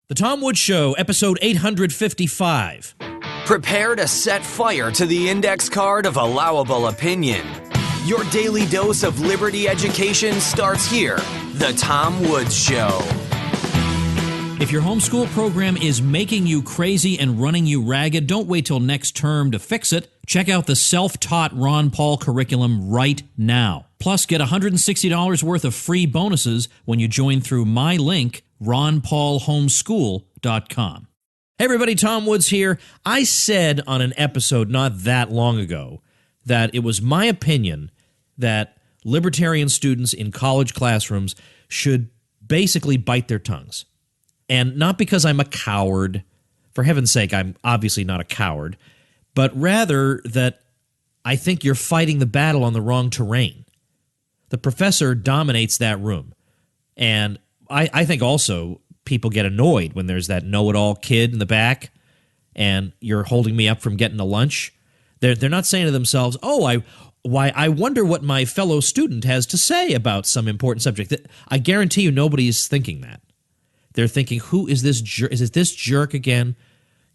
The Tom Woods Show, episode 855. Prepare to set fire to the index card of allowable opinion. Your daily dose of liberty education starts here. The Tom Woods Show. If your homeschool program is making you crazy and running you ragged, don't wait till next term to fix it. Check out the self-taught Ron Paul curriculum right now. Plus, get $160 worth of free bonuses when you join through my link, ronpaulhomeschool.com. Hey everybody, Tom Woods here. I said on an episode not that long ago that it was my opinion that libertarian students in college classrooms should basically bite their tongues. And not because I'm a coward. For heaven's sake, I'm obviously not a coward. But rather that I think you're fighting the battle on the wrong terrain. The professor dominates that room. And I think also people get annoyed when there's that know-it-all kid in the back and you're holding me up from getting to lunch. They're not saying to themselves, I wonder what my fellow student has to say about some important subject. I guarantee you nobody's thinking that. They're thinking, who is this jerk? Is it this jerk again?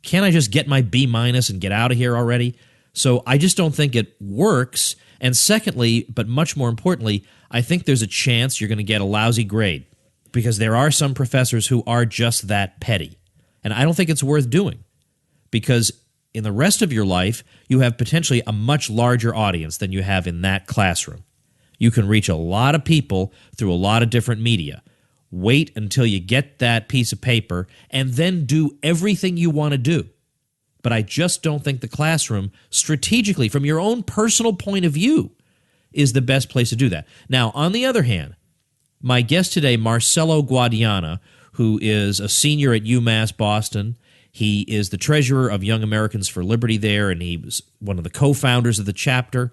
Can't I just get my B- and get out of here already? So I just don't think it works. And secondly, but much more importantly, I think there's a chance you're going to get a lousy grade because there are some professors who are just that petty. And I don't think it's worth doing because in the rest of your life, you have potentially a much larger audience than you have in that classroom. You can reach a lot of people through a lot of different media. Wait until you get that piece of paper and then do everything you want to do. But I just don't think the classroom, strategically, from your own personal point of view, is the best place to do that. Now, on the other hand, my guest today, Marcelo Guadiana, who is a senior at UMass Boston, he is the treasurer of Young Americans for Liberty there, and he was one of the co-founders of the chapter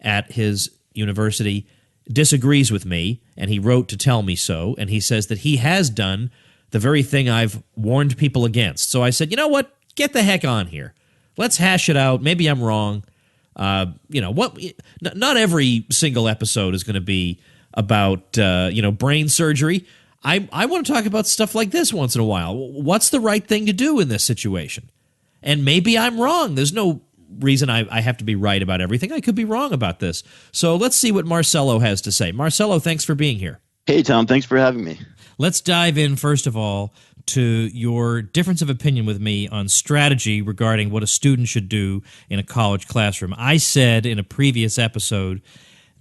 at his university, disagrees with me, and he wrote to tell me so, and he says that he has done the very thing I've warned people against. So I said, you know what? Get the heck on here. Let's hash it out. Maybe I'm wrong. Not every single episode is going to be about, brain surgery. I want to talk about stuff like this once in a while. What's the right thing to do in this situation? And maybe I'm wrong. There's no reason I have to be right about everything. I could be wrong about this. So let's see what Marcelo has to say. Marcelo, thanks for being here. Hey, Tom. Thanks for having me. Let's dive in, first of all, to your difference of opinion with me on strategy regarding what a student should do in a college classroom. I said in a previous episode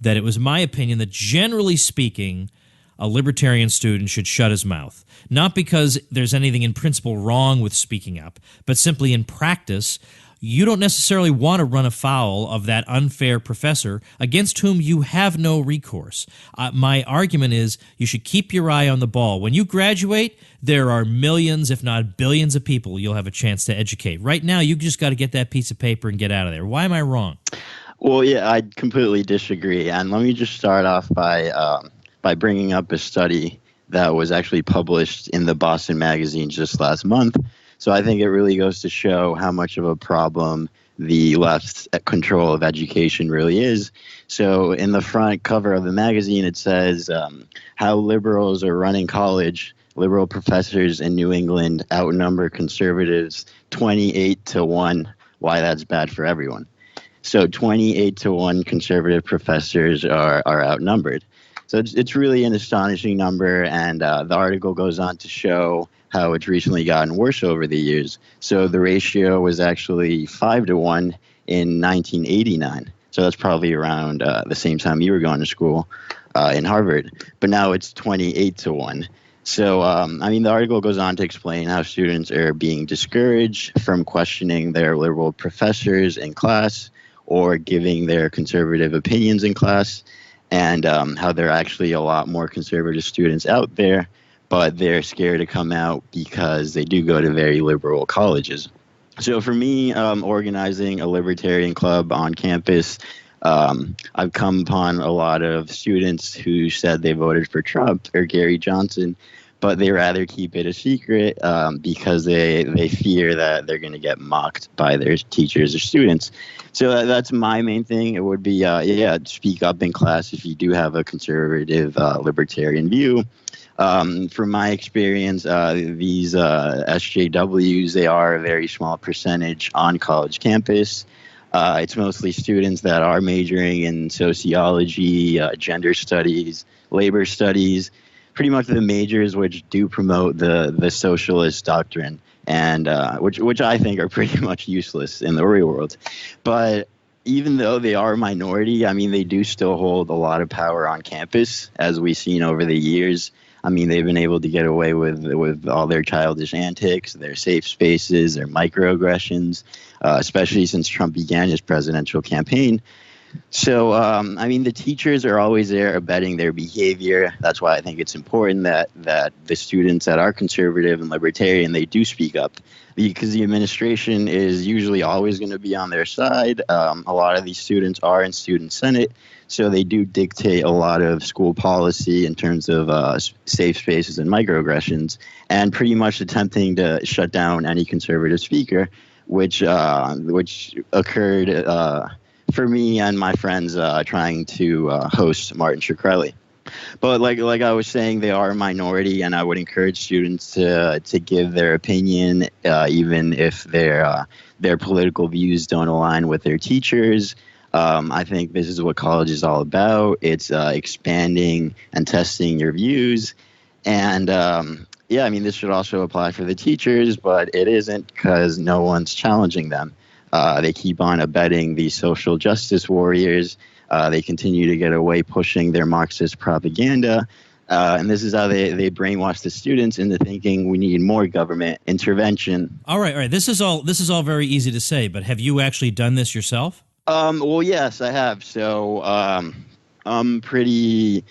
that it was my opinion that, generally speaking, a libertarian student should shut his mouth. Not because there's anything in principle wrong with speaking up, but simply in practice, you don't necessarily want to run afoul of that unfair professor against whom you have no recourse. My argument is you should keep your eye on the ball. When you graduate, there are millions, if not billions of people you'll have a chance to educate. Right now, you just got to get that piece of paper and get out of there. Why am I wrong? Well, yeah, I completely disagree. And let me just start off by bringing up a study that was actually published in the Boston magazine just last month. So I think it really goes to show how much of a problem the left's control of education really is. So in the front cover of the magazine, it says how liberals are running college. Liberal professors in New England outnumber conservatives 28-1. Why that's bad for everyone. So 28-1 conservative professors are outnumbered. So it's really an astonishing number, and the article goes on to show how it's recently gotten worse over the years. So the ratio was actually 5-1 in 1989. So that's probably around the same time you were going to school in Harvard. But now it's 28-1. So, the article goes on to explain how students are being discouraged from questioning their liberal professors in class or giving their conservative opinions in class, and how there are actually a lot more conservative students out there, but they're scared to come out because they do go to very liberal colleges. So for me, organizing a libertarian club on campus, I've come upon a lot of students who said they voted for Trump or Gary Johnson, but they rather keep it a secret because they fear that they're going to get mocked by their teachers or students. So that's my main thing. It would be, speak up in class if you do have a conservative libertarian view. From my experience, these SJWs, they are a very small percentage on college campus. It's mostly students that are majoring in sociology, gender studies, labor studies, pretty much the majors which do promote the socialist doctrine, and which I think are pretty much useless in the real world. But even though they are a minority, I mean, they do still hold a lot of power on campus, as we've seen over the years. I mean, they've been able to get away with all their childish antics, their safe spaces, their microaggressions, especially since Trump began his presidential campaign. So, I mean, the teachers are always there abetting their behavior. That's why I think it's important that the students that are conservative and libertarian, they do speak up, because the administration is usually always going to be on their side. A lot of these students are in student senate, so they do dictate a lot of school policy in terms of safe spaces and microaggressions, and pretty much attempting to shut down any conservative speaker, which occurred for me and my friends trying to host Martin Shkreli. But like I was saying, they are a minority, and I would encourage students to give their opinion, even if their political views don't align with their teachers. I think this is what college is all about. It's expanding and testing your views. And yeah, I mean, this should also apply for the teachers, but it isn't, because no one's challenging them. They keep on abetting these social justice warriors. They continue to get away pushing their Marxist propaganda. And this is how they brainwash the students into thinking we need more government intervention. All right. This is all very easy to say, but have you actually done this yourself? Well, yes, I have. So I'm pretty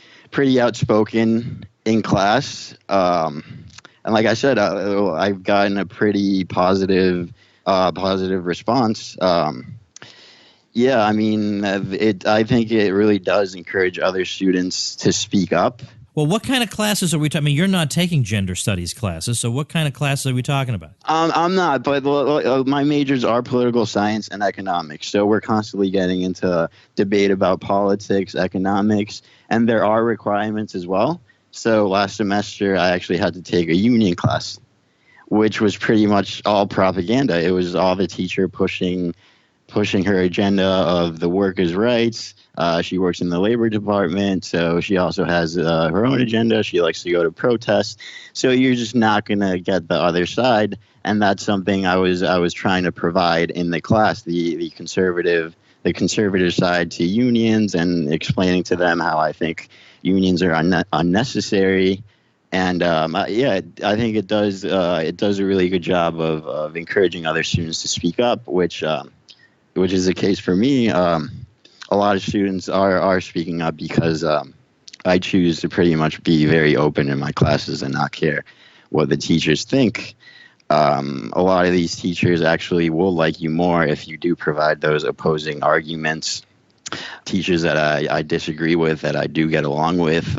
outspoken in class. And like I said, I've gotten a pretty positive response. Yeah, I mean, I think it really does encourage other students to speak up. Well, what kind of classes are we talking? I mean, you're not taking gender studies classes, so what kind of classes are we talking about? I'm not, but my majors are political science and economics, so we're constantly getting into debate about politics, economics, and there are requirements as well. So last semester, I actually had to take a union class, which was pretty much all propaganda. It was all the teacher pushing her agenda of the workers' rights. She works in the labor department, so she also has her own agenda. She likes to go to protests. So you're just not going to get the other side, and that's something I was trying to provide in the class, the conservative side to unions, and explaining to them how I think unions are unnecessary. And yeah, I think it does a really good job of encouraging other students to speak up, which is the case for me. A lot of students are speaking up because I choose to pretty much be very open in my classes and not care what the teachers think. A lot of these teachers actually will like you more if you do provide those opposing arguments. Teachers that I disagree with, that I do get along with,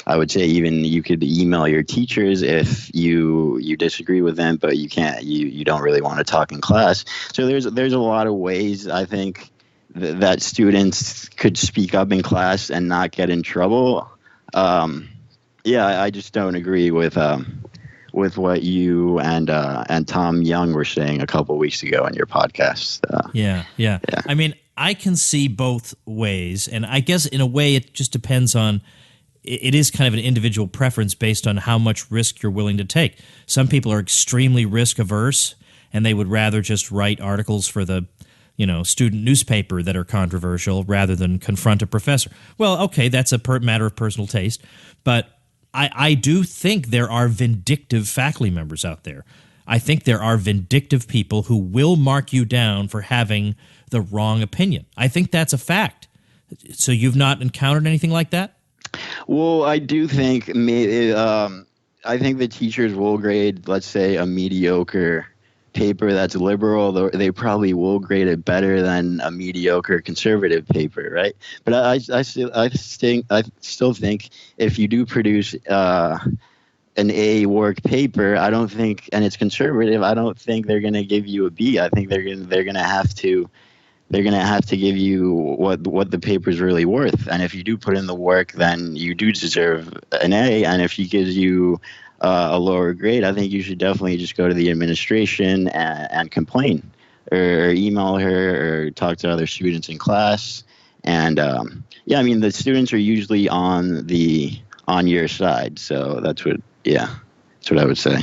I would say even you could email your teachers if you disagree with them, but you don't really want to talk in class. So there's a lot of ways I think that students could speak up in class and not get in trouble. Yeah, I just don't agree with what you and Tom Young were saying a couple weeks ago on your podcast. Yeah. I mean, I can see both ways, and I guess in a way it just depends on. It is kind of an individual preference based on how much risk you're willing to take. Some people are extremely risk averse, and they would rather just write articles for the, student newspaper that are controversial rather than confront a professor. Well, okay, that's a matter of personal taste, but I do think there are vindictive faculty members out there. I think there are vindictive people who will mark you down for having the wrong opinion. I think that's a fact. So you've not encountered anything like that? Well, I do think I think the teachers will grade, let's say, a mediocre paper that's liberal. They probably will grade it better than a mediocre conservative paper, right? But I still think if you do produce an A work paper, I don't think, and it's conservative, I don't think they're going to give you a B. I think they're going to have to they're going to have to give you what the paper's really worth. And if you do put in the work, then you do deserve an A. And if she gives you a lower grade, I think you should definitely just go to the administration and complain, or email her, or talk to other students in class. And yeah, I mean, the students are usually on your side. So that's what I would say.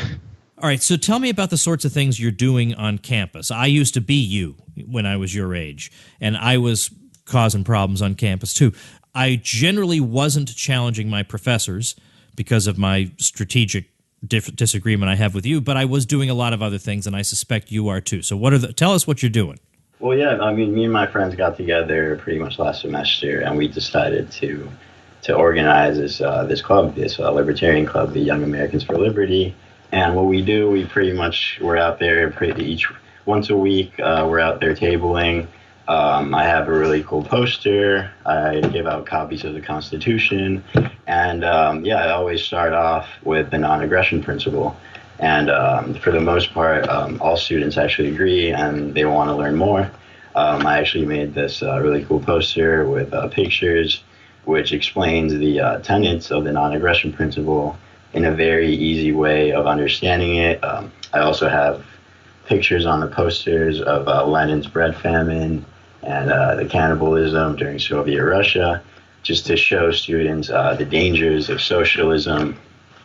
All right, so tell me about the sorts of things you're doing on campus. I used to be you when I was your age, and I was causing problems on campus too. I generally wasn't challenging my professors because of my strategic disagreement I have with you, but I was doing a lot of other things, and I suspect you are too. So tell us what you're doing. Well, yeah, I mean, me and my friends got together pretty much last semester, and we decided to organize this club, this Libertarian Club, the Young Americans for Liberty. And what we do, we're out there once a week. We're out there tabling. I have a really cool poster. I give out copies of the Constitution. And I always start off with the non-aggression principle. And for the most part, all students actually agree and they want to learn more. I actually made this really cool poster with pictures which explains the tenets of the non-aggression principle in a very easy way of understanding it. I also have pictures on the posters of Lenin's bread famine and the cannibalism during Soviet Russia, just to show students the dangers of socialism.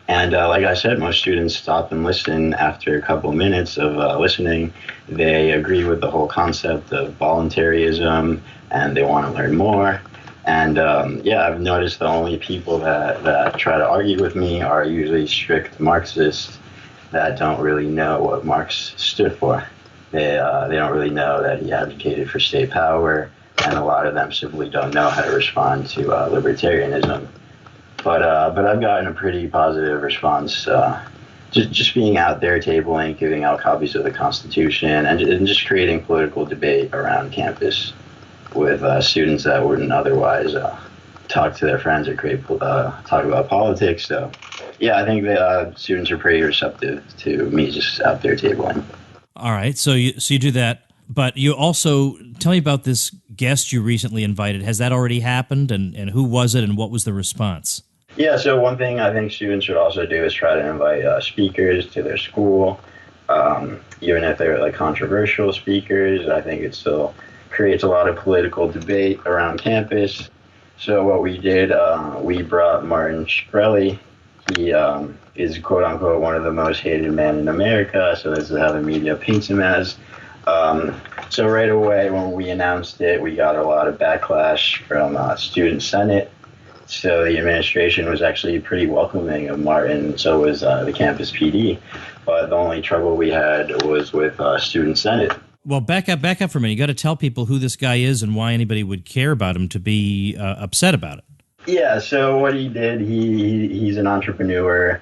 And like I said, most students stop and listen after a couple of minutes of listening. They agree with the whole concept of voluntarism, and they want to learn more. And I've noticed the only people that try to argue with me are usually strict Marxists that don't really know what Marx stood for. They don't really know that he advocated for state power, and a lot of them simply don't know how to respond to libertarianism. But I've gotten a pretty positive response, just being out there tabling, giving out copies of the Constitution, and just creating political debate around campus with students that wouldn't otherwise talk to their friends or talk about politics. So, yeah, I think that students are pretty receptive to me just out there tabling. All right, so you do that, but you also tell me about this guest you recently invited. Has that already happened, and who was it, and what was the response? Yeah, so one thing I think students should also do is try to invite speakers to their school, even if they're like controversial speakers. I think it still creates a lot of political debate around campus. So what we did, we brought Martin Shkreli. He is quote unquote one of the most hated men in America. So this is how the media paints him as. So right away when we announced it, we got a lot of backlash from Student Senate. So the administration was actually pretty welcoming of Martin. So was the campus PD. But the only trouble we had was with Student Senate. Well, back up for a minute. You got to tell people who this guy is and why anybody would care about him to be upset about it. Yeah, so what he did, he's an entrepreneur.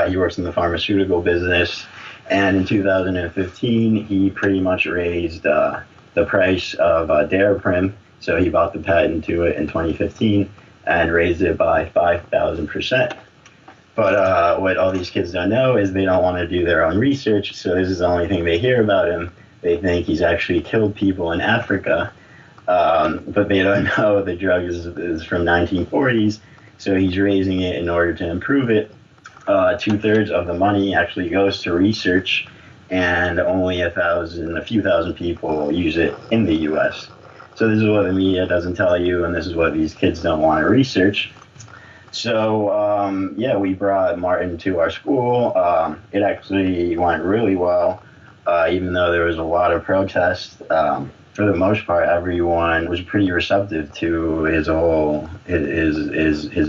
He works in the pharmaceutical business. And in 2015, he pretty much raised the price of Daraprim. So he bought the patent to it in 2015 and raised it by 5,000%. But what all these kids don't know is they don't want to do their own research. So this is the only thing they hear about him. They think he's actually killed people in Africa, but they don't know the drug is from 1940s, so he's raising it in order to improve it. 2/3 of the money actually goes to research, and only a few thousand people use it in the U.S. So this is what the media doesn't tell you, and this is what these kids don't want to research. So we brought Martin to our school. It actually went really well. Even though there was a lot of protest, for the most part, everyone was pretty receptive to his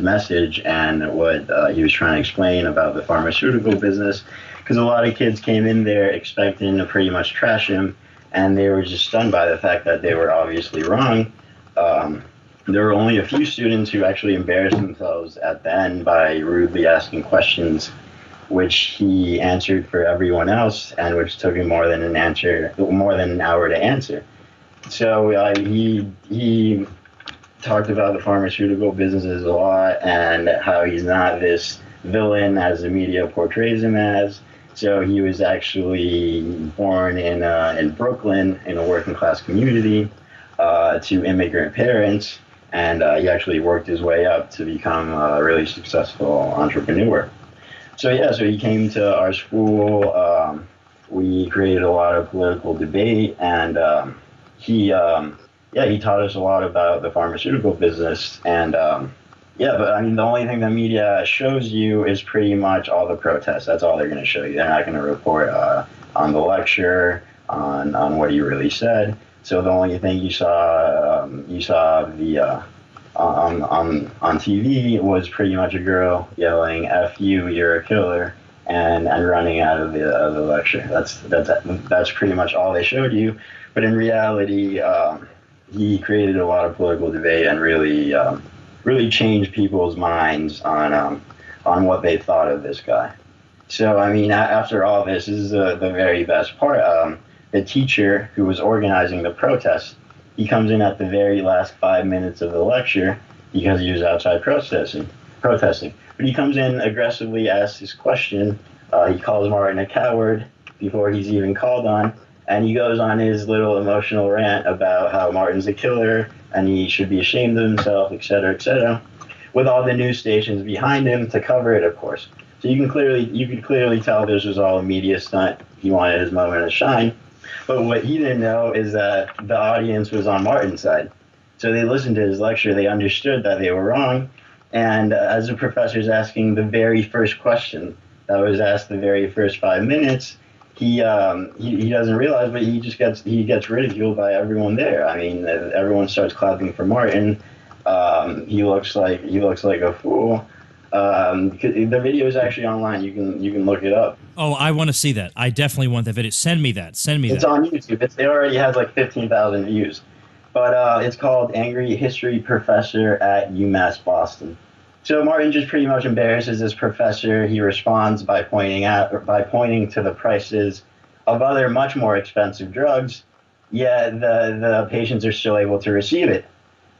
message and what he was trying to explain about the pharmaceutical business. Because a lot of kids came in there expecting to pretty much trash him, and they were just stunned by the fact that they were obviously wrong. There were only a few students who actually embarrassed themselves at the end by rudely asking questions, which he answered for everyone else, and which took him more than an hour to answer. So he talked about the pharmaceutical businesses a lot and how he's not this villain as the media portrays him as. So he was actually born in Brooklyn in a working class community. to immigrant parents, and he actually worked his way up to become a really successful entrepreneur. So yeah, so he came to our school. We created a lot of political debate, and he taught us a lot about the pharmaceutical business. And yeah, but I mean, the only thing the media shows you is pretty much all the protests. That's all they're going to show you. They're not going to report on the lecture, on what he really said. So the only thing you saw the on TV was pretty much a girl yelling "F you, you're a killer," and running out of the lecture. That's pretty much all they showed you. But in reality, he created a lot of political debate and really changed people's minds on what they thought of this guy. So I mean, after all this is the very best part. The teacher who was organizing the protest, he comes in at the very last 5 minutes of the lecture because he was outside protesting. But he comes in aggressively, asks his question. He calls Martin a coward before he's even called on. And he goes on his little emotional rant about how Martin's a killer and he should be ashamed of himself, et cetera, with all the news stations behind him to cover it, of course. So you could clearly tell this was all a media stunt. He wanted his moment to shine. But what he didn't know is that the audience was on Martin's side. So they listened to his lecture, they understood that they were wrong, and as the professor's asking the very first question that was asked the very first 5 minutes, he doesn't realize, but he gets ridiculed by everyone there. I mean, everyone starts clapping for Martin. He looks like a fool. The video is actually online. You can look it up. Oh, I want to see that. I definitely want that video. Send me that. It's on YouTube. It already has like 15,000 views. But it's called Angry History Professor at UMass Boston. So Martin just pretty much embarrasses this professor. He responds by pointing to the prices of other much more expensive drugs, yet the patients are still able to receive it.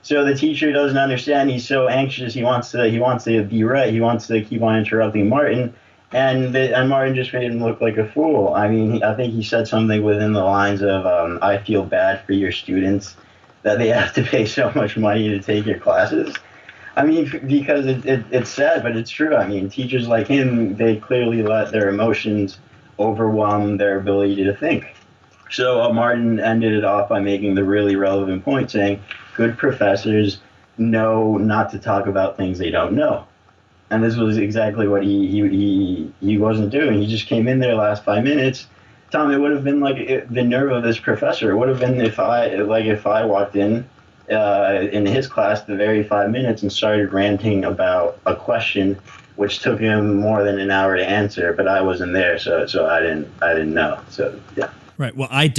So the teacher doesn't understand. He's so anxious. He wants to be right. He wants to keep on interrupting Martin, and Martin just made him look like a fool. I mean, I think he said something within the lines of, "I feel bad for your students that they have to pay so much money to take your classes." I mean, because it's sad, but it's true. I mean, teachers like him, they clearly let their emotions overwhelm their ability to think. So Martin ended it off by making the really relevant point, saying, good professors know not to talk about things they don't know. And this was exactly what he wasn't doing. He just came in there last 5 minutes. Tom, it would have been like the nerve of this professor. It would have been if I walked in his class the very 5 minutes and started ranting about a question which took him more than an hour to answer, but I wasn't there, so I didn't know. So yeah. Right. Well, I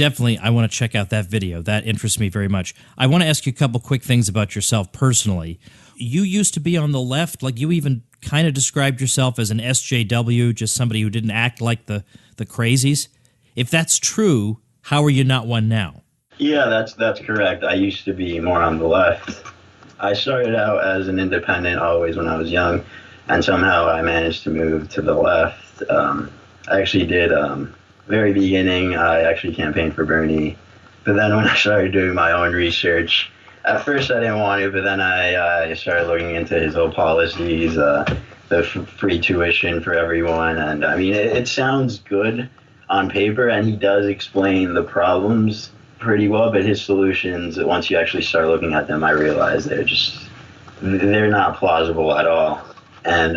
want to check out that video. That interests me very much. I want to ask you a couple quick things about yourself personally. You used to be on the left, like you even kind of described yourself as an SJW, just somebody who didn't act like the crazies. If that's true, how are you not one now? Yeah, that's correct. I used to be more on the left. I started out as an independent always when I was young, and somehow I managed to move to the left. I actually did, very beginning, I actually campaigned for Bernie. But then when I started doing my own research, at first I didn't want to, but then I started looking into his old policies, the free tuition for everyone. And I mean, it sounds good on paper, and he does explain the problems pretty well, but his solutions, once you actually start looking at them, I realize they're not plausible at all. And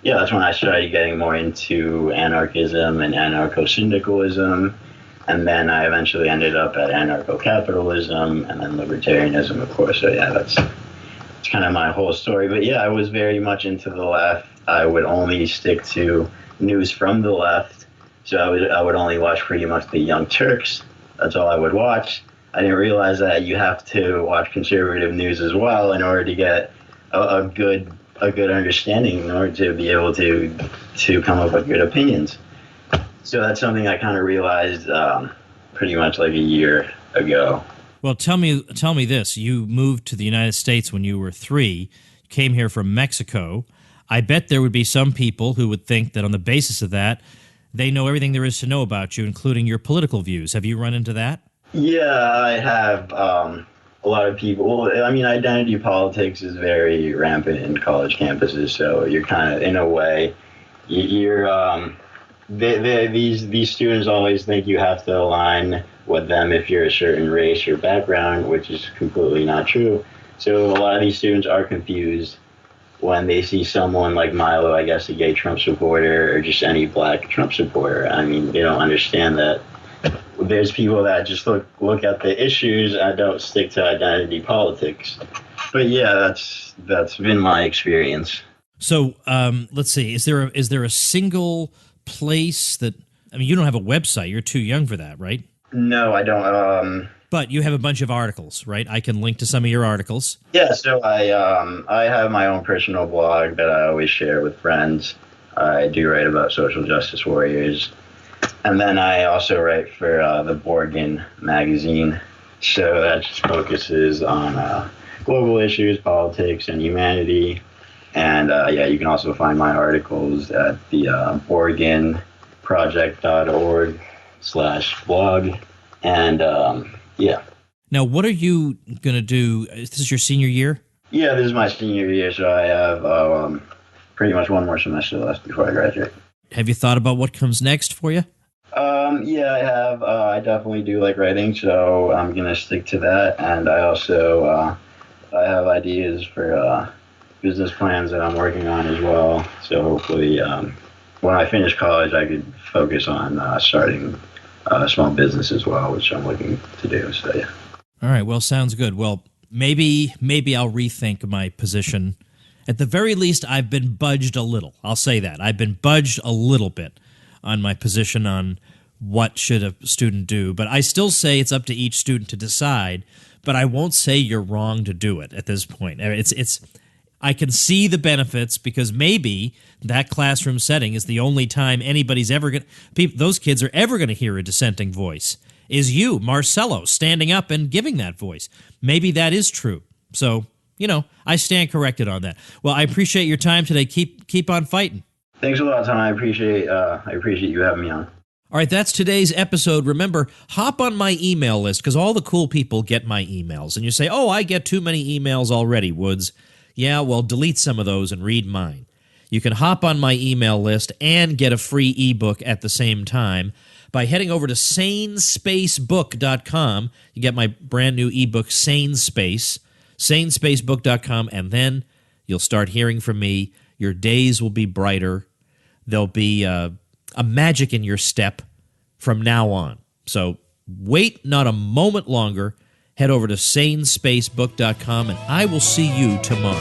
yeah, that's when I started getting more into anarchism and anarcho-syndicalism, and then I eventually ended up at anarcho-capitalism and then libertarianism, of course. So yeah, that's kind of my whole story. But yeah, I was very much into the left. I would only stick to news from the left, so I would only watch pretty much the Young Turks. That's all I would watch. I didn't realize that you have to watch conservative news as well in order to get a good understanding, in order to be able to come up with good opinions. So that's something I kind of realized pretty much like a year ago. Well, tell me this. You moved to the United States when you were 3, came here from Mexico. I bet there would be some people who would think that on the basis of that, they know everything there is to know about you, including your political views. Have you run into that? Yeah, I have a lot of people. Well, I mean, identity politics is very rampant in college campuses, so you're kind of, in a way, you're these students always think you have to align with them if you're a certain race or background, which is completely not true. So a lot of these students are confused when they see someone like Milo, I guess a gay Trump supporter, or just any black Trump supporter. I mean, they don't understand that there's people that just look at the issues and don't stick to identity politics. But yeah, that's been my experience. So let's see. Is there a single place that, I mean, you don't have a website. You're too young for that, right? No, I don't. But you have a bunch of articles, right? I can link to some of your articles. Yeah, so I have my own personal blog that I always share with friends. I do write about social justice warriors. And then I also write for the Borgen magazine. So that just focuses on global issues, politics, and humanity. And yeah, you can also find my articles at the BorgenProject.org/blog. And yeah. Now, what are you going to do? Is this your senior year? Yeah, this is my senior year, so I have pretty much one more semester left before I graduate. Have you thought about what comes next for you? Yeah, I have. I definitely do like writing, so I'm going to stick to that. And I also I have ideas for business plans that I'm working on as well. So hopefully when I finish college, I could focus on starting a small business as well, which I'm looking to do. So, yeah. All right. Well, sounds good. Well, maybe I'll rethink my position. At the very least, I've been budged a little. I'll say that. I've been budged a little bit on my position on what should a student do. But I still say it's up to each student to decide. But I won't say you're wrong to do it at this point. I can see the benefits because maybe that classroom setting is the only time anybody's ever going to, those kids are ever going to hear a dissenting voice. Is you, Marcelo, standing up and giving that voice. Maybe that is true. So, I stand corrected on that. Well, I appreciate your time today. Keep on fighting. Thanks a lot, Tom. I appreciate you having me on. All right, that's today's episode. Remember, hop on my email list because all the cool people get my emails. And you say, oh, I get too many emails already, Woods. Yeah, well, delete some of those and read mine. You can hop on my email list and get a free ebook at the same time by heading over to sanespacebook.com. You get my brand new ebook, Sane Space, sanespacebook.com, and then you'll start hearing from me. Your days will be brighter. There'll be a magic in your step from now on. So wait not a moment longer. Head over to sanespacebook.com, and I will see you tomorrow.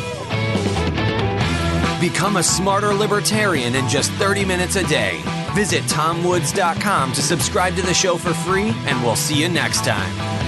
Become a smarter libertarian in just 30 minutes a day. Visit TomWoods.com to subscribe to the show for free, and we'll see you next time.